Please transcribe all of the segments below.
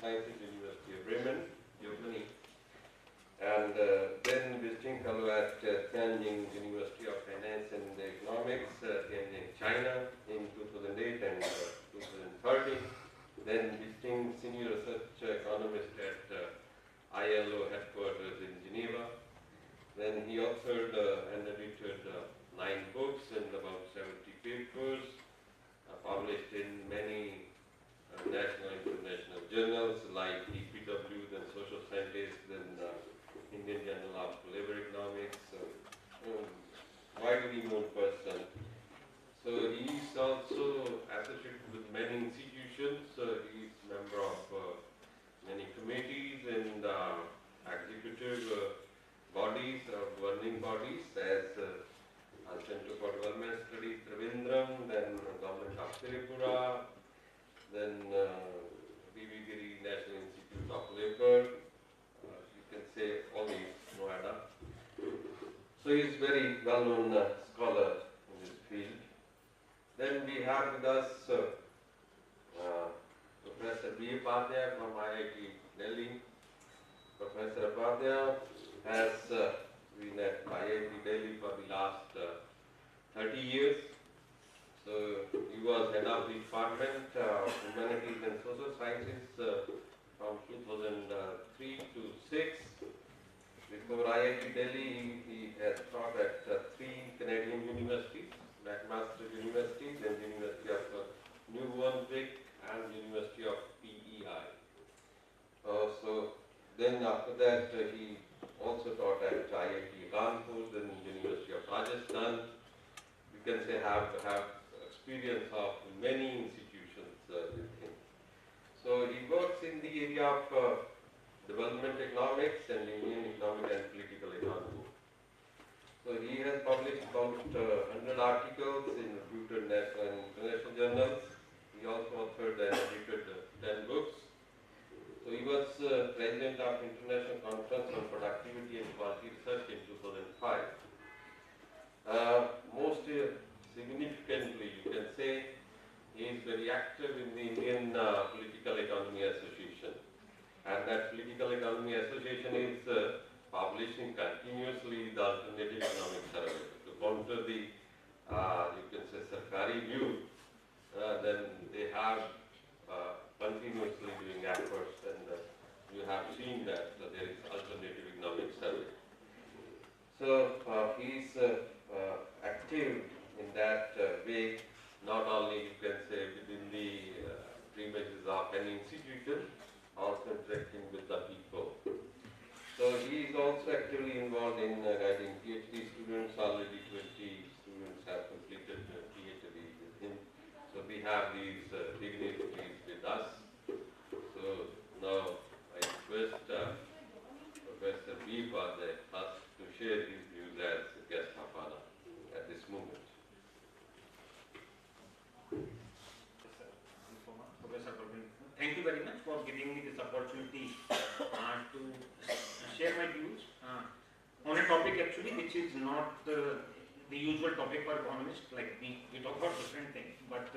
Sciences, University of Bremen, Germany, and then visiting fellow at Tianjin University of Finance and Economics, Tianjin, China in 2008 and 2013. Then visiting senior research economist at ILO headquarters in Geneva. Then he authored and edited 9 books and about 70 papers, published in many national and international journals like EPW, then Social Scientist, then Indian Journal of Labor Economics, widely known person. So he is also associated with many institutions. He is member of many committees and executive bodies, governing bodies, as Center for Development Studies, Trivandrum, then Government of Tripura, then B.V. Giri National Institute of Labor, you can say only Noida. So he is very well-known scholar in this field. Then we have with us Professor B. Upadhyay from IIT Delhi. Professor Upadhyay has been at IIT Delhi for the last 30 years. So he was head of the Department of Humanities and Social Sciences from 2003 to 6. Before IIT Delhi, he has taught at 3 Canadian universities, McMaster University, then University of New Brunswick, and University of PEI. So then after that, he also taught at IIT Kanpur, then University of Rajasthan. You can say have experience of many institutions with him. So he works in the area of development economics and Indian economic and political economy. So he has published about 100 articles in reputed national and international journals. He also authored and edited 10 books. So he was president of International Conference on Productivity and Quality Research in 2005. Most significantly, you can say, he is very active in the Indian Political Economy Association. And that Political Economy Association is publishing continuously the Alternative Economic Survey. To counter the, you can say, Sarkari view, then they have continuously doing efforts, and you have seen that there is Alternative Economic Survey. So he is active in that way, not only you can say within the premises of any institution, also interacting with the people. So he is also actively involved in guiding PhD students. Already 20 students have completed PhD with him. So we have these dignitaries with us. So now I request Professor B. Upadhyay to share his views as guest of honor at this moment. Thank you very much for giving me this opportunity to share my views on a topic actually which is not the usual topic for economists. Like we talk about different things, but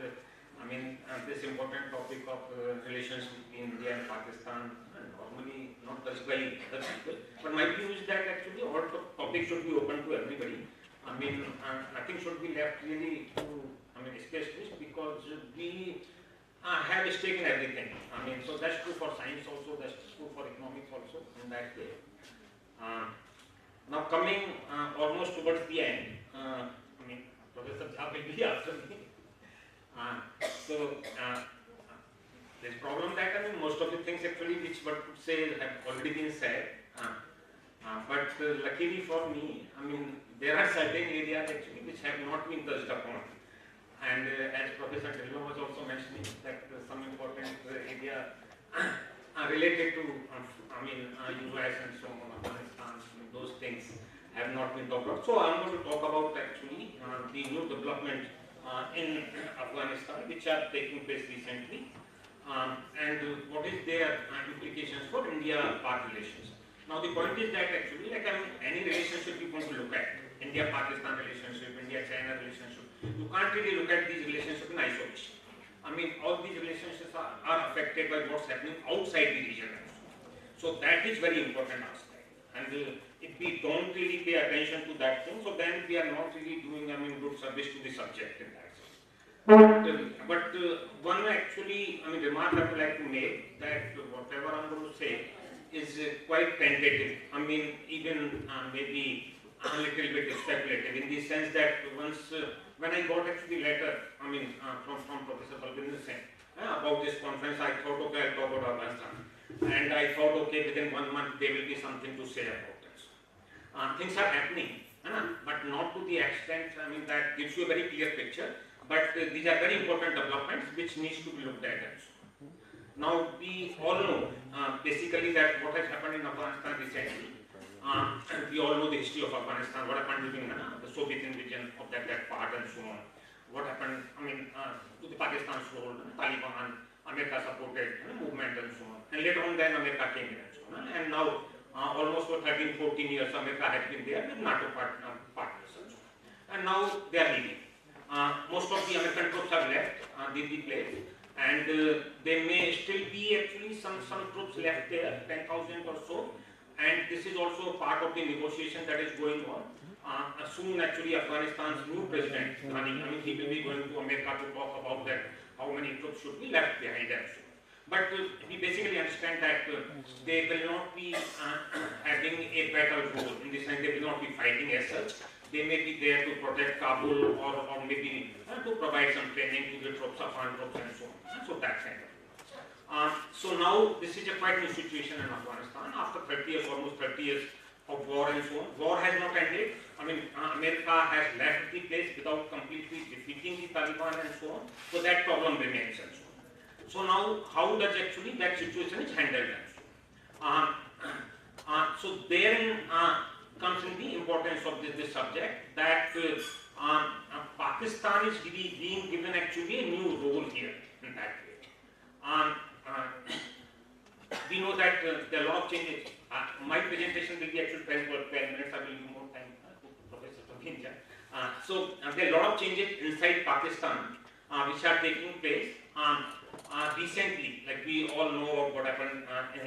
I mean this important topic of relations between India and Pakistan normally not touched by other people. But my view is that actually all topics should be open to everybody. I mean nothing should be left really to specialists, because we have a stake in everything. I mean, so that's true for science also, that's true for economics also, in that way. Now coming almost towards the end, I mean, Professor Jha will be after me. There's a problem that, I mean, most of the things actually which one could say have already been said. But luckily for me, I mean, there are certain areas actually which have not been touched upon. And as Professor Dello was also mentioning, that some important area related to, US and so on, Afghanistan, those things have not been talked about. So I'm going to talk about actually the new development in Afghanistan, which are taking place recently, and what is their implications for India-Pak relations. Now the point is that actually, like any relationship you're going to look at, India-Pakistan relationship, India-China relationship, you can't really look at these relationships in isolation. I mean, all these relationships are affected by what's happening outside the region. So that is very important aspect. And if we don't really pay attention to that thing, so then we are not really doing, I mean, good service to the subject in that sense. But one actually, I mean, remark I would like to make that whatever I'm going to say is quite tentative. I mean, even maybe a little bit speculative in the sense that once when I got actually letter, I mean, from Professor Balvinder Singh about this conference, I thought, okay, I'll talk about Afghanistan. And I thought, okay, within 1 month there will be something to say about this. Things are happening, but not to the extent, I mean, that gives you a very clear picture. But these are very important developments which needs to be looked at also. Now, we all know basically that what has happened in Afghanistan recently. We all know the history of Afghanistan, what happened during the Soviet invasion of that part and so on. What happened, I mean, to the Pakistan's role, Taliban, America supported movement and so on. And later on then America came in and so on. And now almost for 13, 14 years America has been there with NATO partners and so on. And now they are leaving. Most of the American troops have left the place, and there may still be actually some troops left there, 10,000 or so. And this is also part of the negotiation that is going on. Soon actually Afghanistan's new president, Ghani, I mean, he will be going to America to talk about that, how many troops should be left behind and so on. But we basically understand that they will not be having a battle role, in the sense they will not be fighting as such. They may be there to protect Kabul or maybe to provide some training to the troops, Afghan troops and so on. So that kind of. So now this is a quite new situation in Afghanistan after 30 years, almost 30 years of war and so on. War has not ended. I mean, America has left the place without completely defeating the Taliban and so on. So that problem remains and so on. So now, how does actually that situation is handled and so on. So therein comes in the importance of this subject that Pakistan is being given actually a new role here in that way. We know that there are a lot of changes. My presentation will be actually 12 minutes. I will give more time to Professor Praveen. So there are a lot of changes inside Pakistan which are taking place recently. Like we all know what happened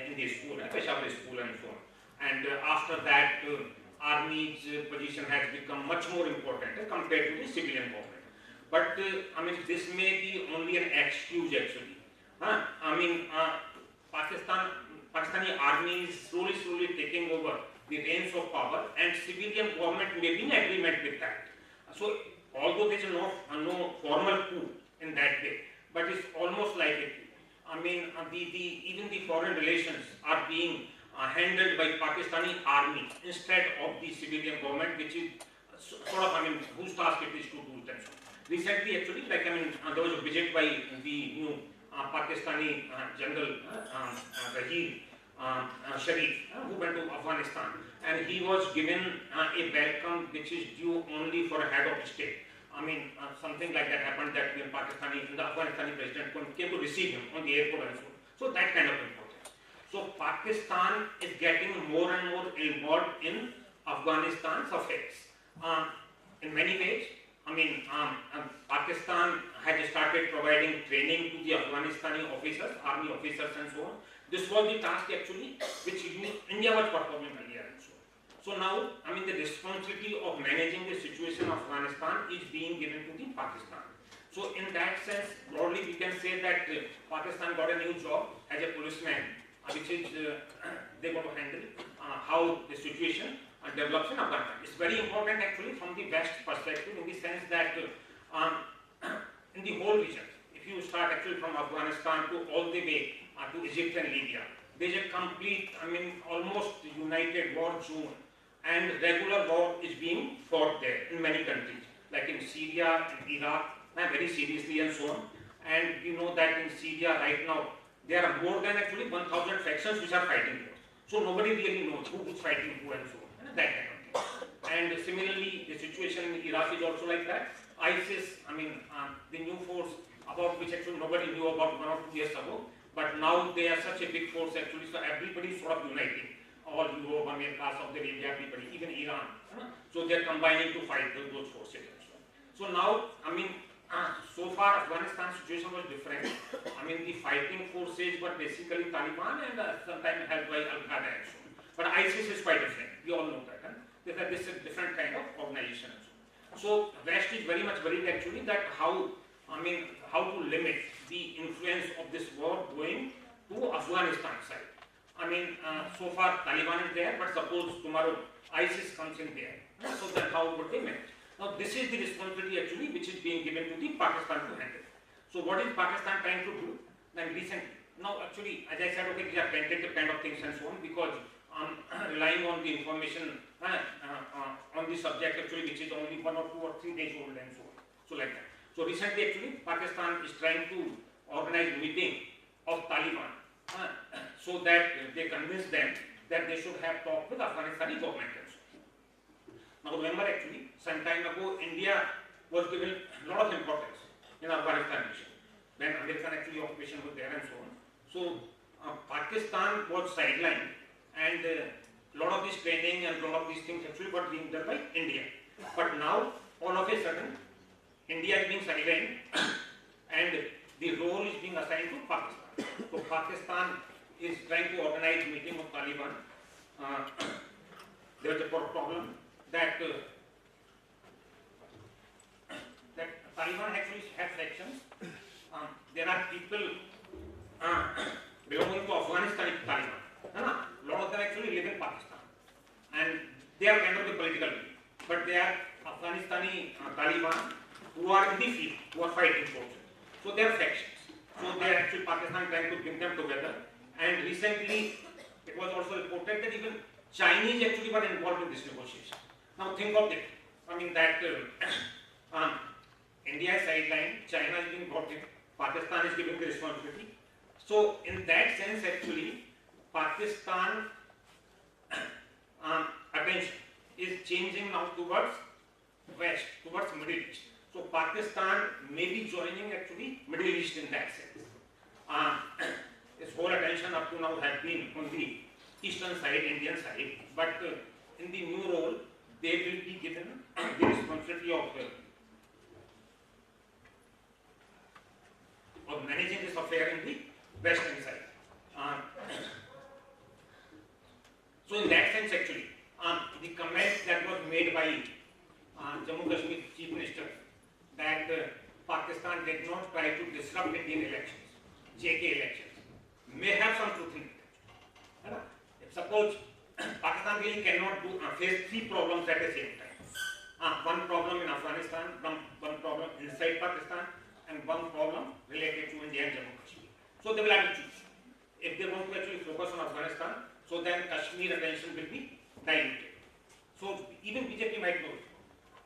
in the school, Peshawar school and so on. And after that, army's position has become much more important compared to the civilian government. But I mean, this may be only an excuse actually. I mean, Pakistani army is slowly taking over the reins of power, and civilian government may be in agreement with that. So, although there is no formal coup in that way, but it's almost like it. I mean, even the foreign relations are being handled by Pakistani army instead of the civilian government, which is sort of, I mean, whose task it is to do that. Recently, actually, like I mean, there was a visit by the new Pakistani General Raheel Sharif, who went to Afghanistan, and he was given a welcome which is due only for a head of state. I mean, something like that happened that the Afghanistani president came to receive him on the airport and so on. So that kind of importance. So Pakistan is getting more and more involved in Afghanistan's affairs. In many ways, I mean, Pakistan had started providing training to the Afghanistani officers, army officers and so on. This was the task actually which India was performing earlier and so on. So now, I mean, the responsibility of managing the situation of Afghanistan is being given to the Pakistan. So in that sense, broadly we can say that Pakistan got a new job as a policeman, which is they got to handle how the situation develops in Afghanistan. It's very important actually from the West perspective, in the sense that in the whole region, if you start actually from Afghanistan to all the way to Egypt and Libya, there is a complete, I mean, almost united war zone, and regular war is being fought there in many countries, like in Syria and Iraq, very seriously and so on. And we know that in Syria right now, there are more than actually 1,000 factions which are fighting there. So nobody really knows who is fighting who and so on, that kind of thing. And similarly, the situation in Iraq is also like that. ISIS, I mean, the new force about which actually nobody knew about 1 or 2 years ago, but now they are such a big force actually, so everybody is sort of uniting. All Europe, America, Saudi Arabia, everybody, even Iran. So they are combining to fight those forces. So now, I mean, so far Afghanistan situation was different. I mean, the fighting forces were basically Taliban and sometimes helped by Al-Qaeda and so on. But ISIS is quite different. We all know that. This is a different kind of organization. So West is very much worried actually that how to limit the influence of this war going to Afghanistan side. I mean, so far Taliban is there, but suppose tomorrow ISIS comes in there. So then how would they manage? Now this is the responsibility actually which is being given to the Pakistan to handle. So what is Pakistan trying to do? Then recently, now actually as I said, okay, these are tentative kind of things and so on, because relying on the information on the subject actually which is only 1 or 2 or 3 days old and so on. So like that. So recently actually Pakistan is trying to organize meeting of Taliban so that they convince them that they should have talk with Afghanistani government. Now remember actually, some time ago India was given a lot of importance in Afghanistan mission when American actually occupation was there and so on. So Pakistan was sidelined and a lot of this training and a lot of these things actually were being done by India. But now all of a sudden India is being sidelined and the role is being assigned to Pakistan. So Pakistan is trying to organize meeting of Taliban. There is a problem that Taliban actually has sections. There are people belonging to Afghanistan Taliban. A lot of them actually live in Pakistan, and they are kind of the political people. But they are Afghanistani Taliban who are in the field, who are fighting forces. So they are factions. So they are actually Pakistan trying to bring them together. And recently, it was also reported that even Chinese actually were involved in this negotiation. Now think of it. I mean that India is sidelined, China is being brought in, Pakistan is given the responsibility. So in that sense actually, Pakistan attention is changing now towards West, towards Middle East. So Pakistan may be joining actually Middle East in that sense. Its whole attention up to now has been on the eastern side, Indian side, but in the new role, they will be given the responsibility of managing this affair in the western side. So in that sense actually, the comment that was made by Jammu Kashmir Chief Minister that Pakistan did not try to disrupt Indian elections, JK elections, may have some truth in it. If suppose Pakistan really cannot face 3 problems at the same time. One problem in Afghanistan, one problem inside Pakistan, and one problem related to India and Jammu Kashmir. So they will have to choose. If they want to actually focus on Afghanistan, so then Kashmir attention will be diluted. So even BJP might know it.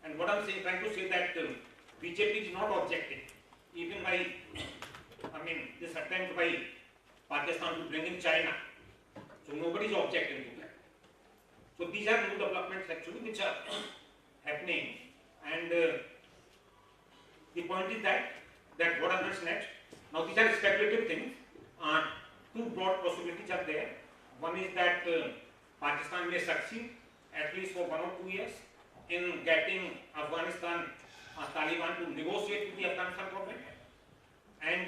And what I am saying, trying to say that BJP is not objecting, even by, this attempt by Pakistan to bring in China. So nobody is objecting to that. So these are new developments actually which are happening, and the point is that what happens next. Now these are speculative things. 2 broad possibilities are there. One is that Pakistan may succeed at least for 1 or 2 years in getting Afghanistan Taliban to negotiate with the Afghanistan government, and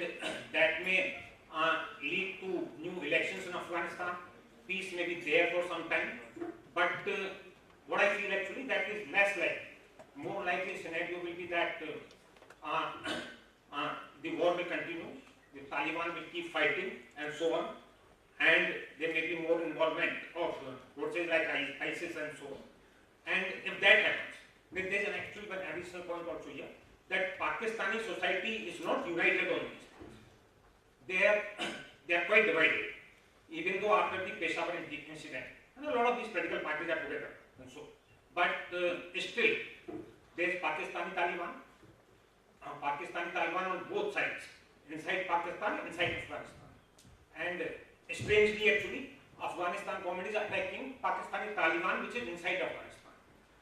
that may lead to new elections in Afghanistan. Peace may be there for some time, but what I feel actually that is less likely. More likely scenario will be that the war will continue, the Taliban will keep fighting and so on, and there may be more involvement of forces like ISIS and so on. And if that happens, then there is an actual one additional point also here, that Pakistani society is not united on these things. They are quite divided. Even though after the Peshawar incident, and a lot of these political parties are together and so, but still there is Pakistani Taliban on both sides, inside Pakistan, inside Afghanistan, and strangely actually, Afghanistan government is attacking Pakistani Taliban which is inside Afghanistan.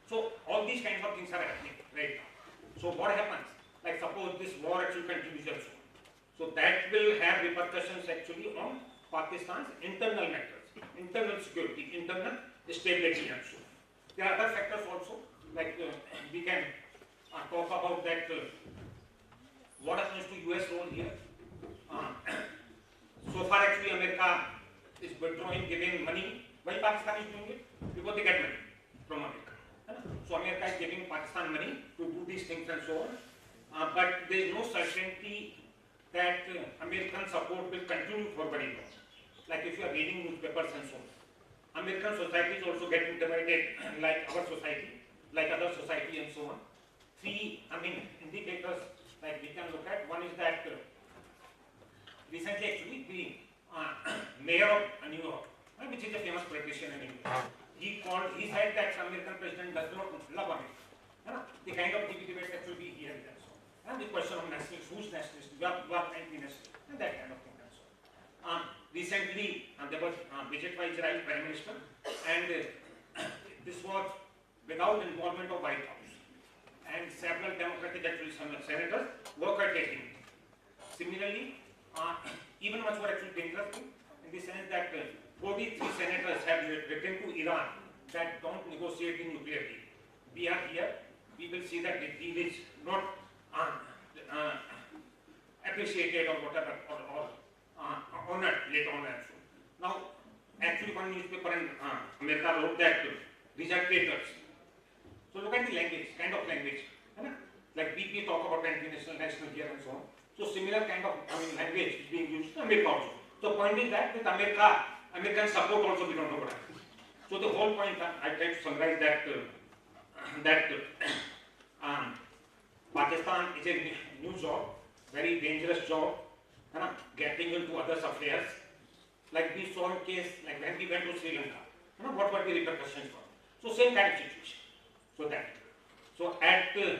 So all these kinds of things are happening right now. So what happens? Like suppose this war actually continues and so on. So that will have repercussions actually on Pakistan's internal matters, internal security, internal stability and so on. There are other factors also, like we can talk about that What happens to US role here? So far actually America is withdrawing, giving money. Why Pakistan is doing it? Because they get money from America. So America is giving Pakistan money to do these things and so on. But there is no certainty that American support will continue for very long. Like if you are reading newspapers and so on. American society is also getting divided like our society, like other society and so on. Three, indicators like we can look at. One is that recently actually the mayor of New York, which is a famous politician in India, he said that American president does not love America. The kind of debate actually we hear and so on. And the question of nationalist, who's nationalist, what anti-nationalist, and that kind of thing and so on. Recently, there was a visit by Israel Prime Minister, and this was without involvement of White House. And several Democratic actually senators were curtailing. Similarly, even much more actually dangerous in the sense that 43 senators have written to Iran that don't negotiate the nuclear deal. We are here, we will see that the deal is not appreciated or whatever, or honored later on and so. Now, actually one newspaper in America wrote that these are traitors. So look at the language, kind of language. Like BP talk about anti-national, national here and so on. So similar kind of language is being used in America also. So point is that with America, American support also we don't know what happens. So the whole point, I try to summarize that Pakistan is a new job, very dangerous job, getting into others' affairs. Like we saw in case, like when we went to Sri Lanka, what were the repercussions for? So same kind of situation. So at this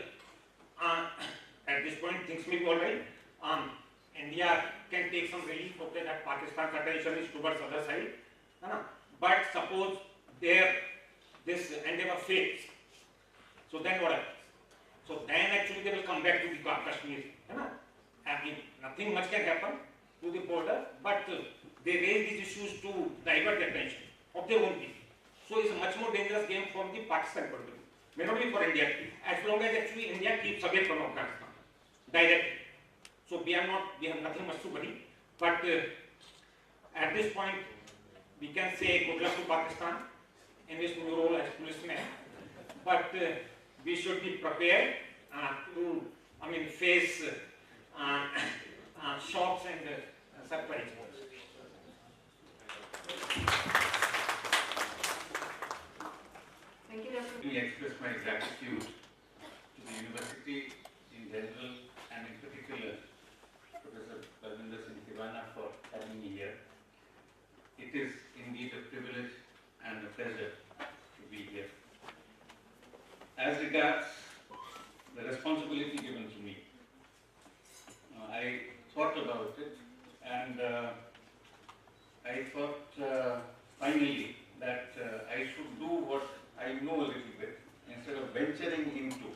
point things may be alright. India can take some relief, okay, that Pakistan's attention is towards other side. But suppose this endeavor fails, so then what happens? So then actually they will come back to the Kashmir. Nothing much can happen to the border, but they raise these issues to divert the attention of their own people. So it's a much more dangerous game from the Pakistan point of view. May not be for India, as long as actually India keeps away from Afghanistan directly. So we have nothing much to worry. But at this point, we can say good luck to Pakistan in its new role as policeman. But we should be prepared to, face shocks and surprises. Thank you, Dr. Let me express my gratitude to the university in general and in particular Professor Balwinder Singh Tiwana for having me here. It is indeed a privilege and a pleasure to be here. As regards the responsibility given to me, I thought about it and I thought finally that I should do what I know a little bit instead of venturing into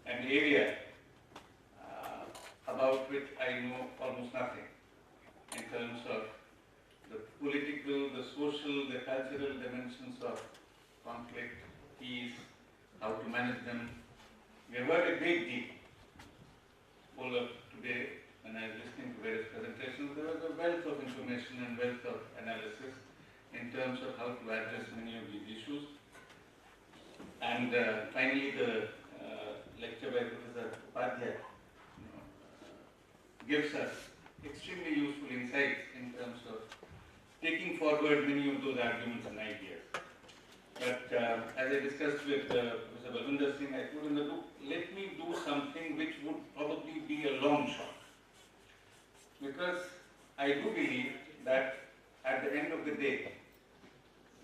an area about which I know almost nothing in terms of the political, the social, the cultural dimensions of conflict, peace, how to manage them. We have heard a great deal. Full of today, when I was listening to various presentations, there was a wealth of information and wealth of analysis in terms of how to address many of these issues. And finally, the lecture by Professor Upadhyay gives us extremely useful insights in terms of taking forward many of those arguments and ideas. But as I discussed with Professor Balwinder Singh, I put in the book, let me do something which would probably be a long shot. Because I do believe that at the end of the day,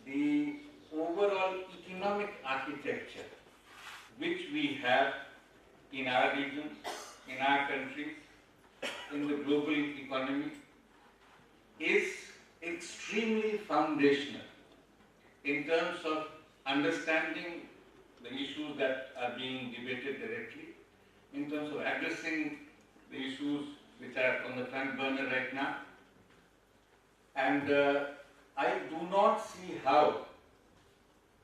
the overall economic architecture which we have in our regions, in our countries, in the global economy is extremely foundational in terms of understanding the issues that are being debated directly, in terms of addressing the issues which are on the front burner right now. And I do not see how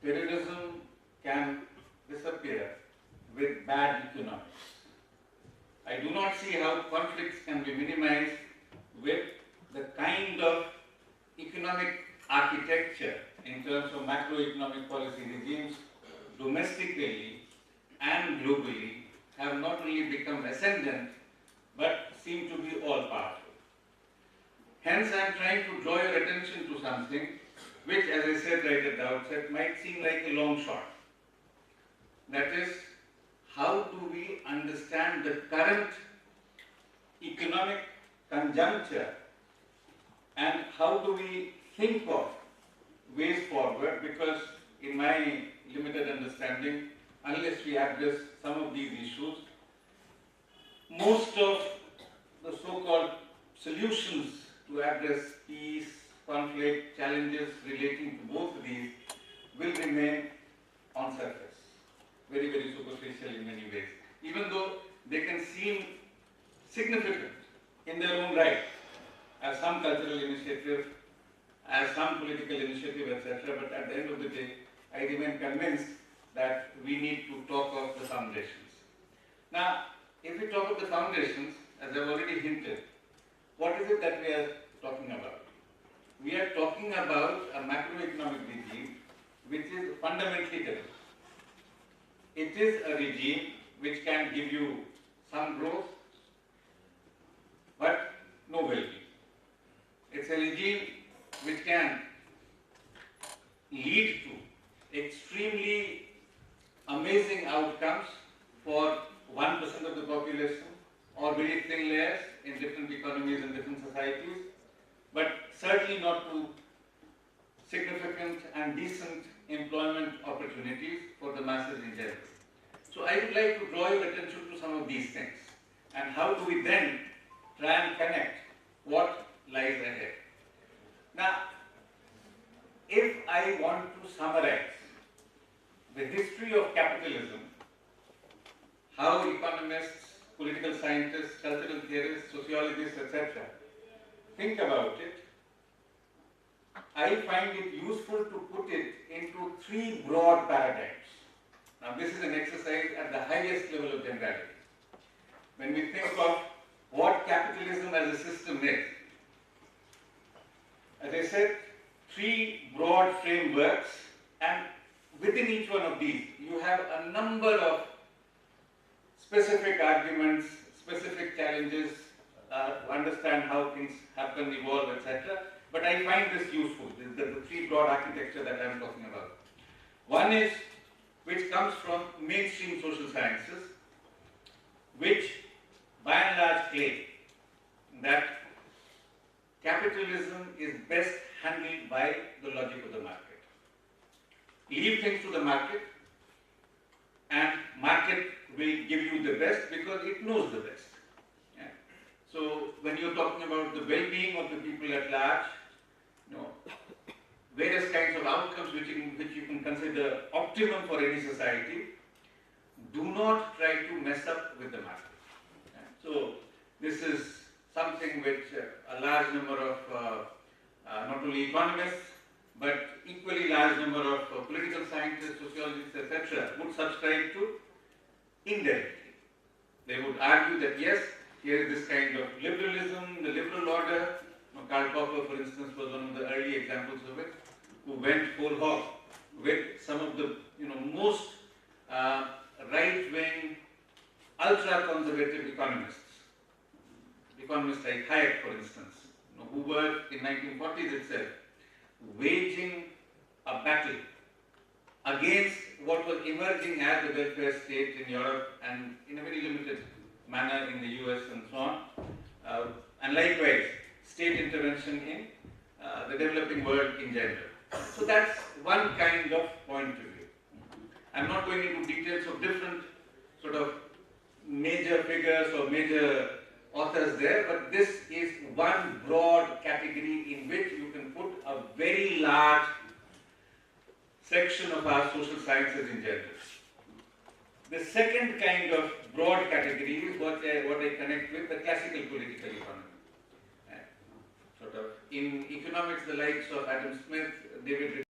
terrorism can disappear with bad economics. I do not see how conflicts can be minimized with the kind of economic architecture in terms of macroeconomic policy regimes domestically and globally have not only become ascendant but seem to be all powerful. Hence, I am trying to draw your attention to something which, as I said right at the outset, might seem like a long shot. That is, how do we understand the current economic conjuncture and how do we think of ways forward, because in my limited understanding, unless we address some of these issues, most of the so-called solutions to address peace, conflict, challenges relating to both of these will remain on surface, very, very superficial in many ways, even though they can seem significant in their own right, as some cultural initiative, as some political initiative, etc. But at the end of the day, I remain convinced that we need to talk of the foundations. Now, if we talk of the foundations, as I've already hinted, what is it that we are talking about? We are talking about a macroeconomic regime which is fundamentally different. It is a regime which can give you some growth, but no well-being. It's a regime which can lead to extremely amazing outcomes for 1% of the population or very thin layers in different economies and different societies, but certainly not to significant and decent employment opportunities for the masses in general. So I would like to draw your attention to some of these things and how do we then try and connect what lies ahead. Now, if I want to summarize the history of capitalism, how economists, political scientists, cultural theorists, sociologists, etc. think about it, I find it useful to put it into three broad paradigms. Now, this is an exercise at the highest level of generality. When we think of what capitalism as a system is, as I said, three broad frameworks, and within each one of these, you have a number of specific arguments, specific challenges to understand how things happen, evolve, etc. But I find this useful, the three broad architecture that I am talking about. One is, which comes from mainstream social sciences, which by and large claim that capitalism is best handled by the logic of the market. Leave things to the market, and market will give you the best because it knows the best. Yeah. So when you're talking about the well-being of the people at large, various kinds of outcomes which you can consider optimum for any society, do not try to mess up with the market. Yeah. So this is something which a large number of not only economists but equally large number of political scientists, sociologists, etc. would subscribe to indirectly. They would argue that yes, here is this kind of liberalism, the liberal order. Karl Popper, for instance, was one of the early examples of it, who went whole hog with some of the most right-wing, ultra-conservative economists like Hayek, for instance, who were in 1940s itself waging a battle against what was emerging as the welfare state in Europe and in a very limited manner in the US and so on, and likewise state intervention in the developing world in general. So that's one kind of point of view. I'm not going into details of different sort of major figures or major authors there, but this is one broad category in which you can put a very large section of our social sciences in general. The second kind of broad category is what I connect with the classical political economy. Sort of in economics, the likes of Adam Smith, David